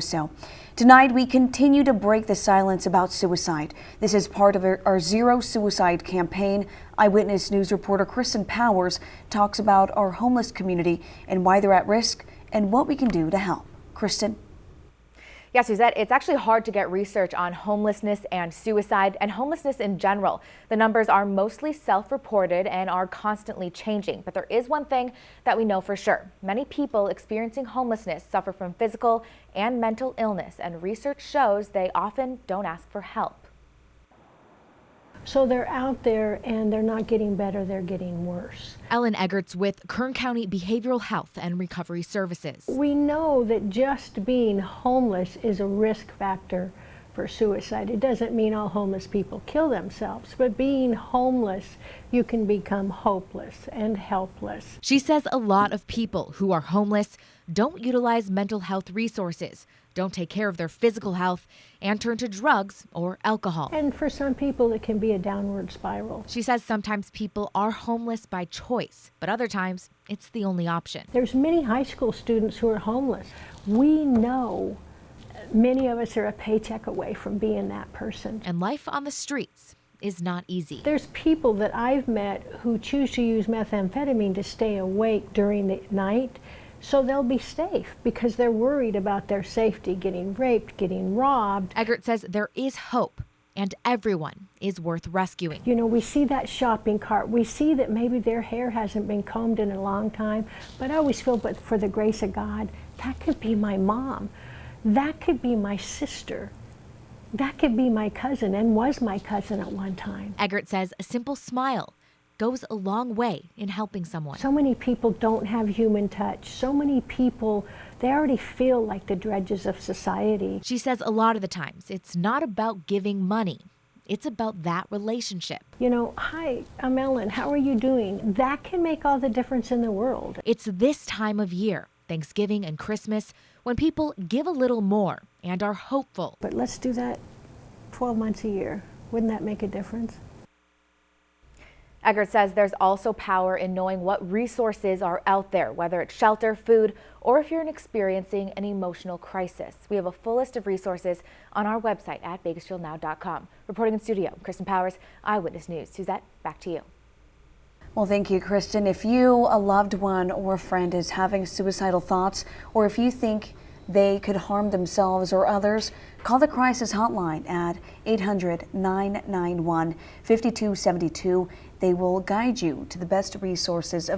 so. Tonight, we continue to break the silence about suicide. This is part of our Zero Suicide campaign. Eyewitness News reporter Kristen Powers talks about our homeless community and why they're at risk and what we can do to help. Kristen. Yeah, Suzette, it's actually hard to get research on homelessness and suicide and homelessness in general. The numbers are mostly self-reported and are constantly changing. But there is one thing that we know for sure. Many people experiencing homelessness suffer from physical and mental illness, and research shows they often don't ask for help. So they're out there and they're not getting better, they're getting worse. Ellen Eggert's with Kern County Behavioral Health and Recovery Services. We know that just being homeless is a risk factor for suicide. It doesn't mean all homeless people kill themselves, but being homeless, you can become hopeless and helpless. She says a lot of people who are homeless don't utilize mental health resources, don't take care of their physical health, and turn to drugs or alcohol. And for some people, it can be a downward spiral. She says sometimes people are homeless by choice, but other times it's the only option. There's many high school students who are homeless. We know many of us are a paycheck away from being that person. And life on the streets is not easy. There's people that I've met who choose to use methamphetamine to stay awake during the night, so they'll be safe because they're worried about their safety, getting raped, getting robbed. Eggert says there is hope and everyone is worth rescuing. You know, we see that shopping cart. We see that maybe their hair hasn't been combed in a long time, but I always feel, but for the grace of God, that could be my mom. That could be my sister. That could be my cousin and was my cousin at one time. Eggert says a simple smile goes a long way in helping someone. So many people don't have human touch. So many people, they already feel like the dredges of society. She says a lot of the times it's not about giving money. It's about that relationship. You know, hi, I'm Ellen. How are you doing? That can make all the difference in the world. It's this time of year, Thanksgiving and Christmas, when people give a little more and are hopeful. But let's do that 12 months a year. Wouldn't that make a difference? Eggert says there's also power in knowing what resources are out there, whether it's shelter, food, or if you're experiencing an emotional crisis. We have a full list of resources on our website at bakersfieldnow.com. Reporting in studio, Kristen Powers, Eyewitness News. Suzette, back to you. Well, thank you, Kristen. If you, a loved one or a friend is having suicidal thoughts, or if you think they could harm themselves or others, call the crisis hotline at 800-991-5272. They will guide you to the best resources available.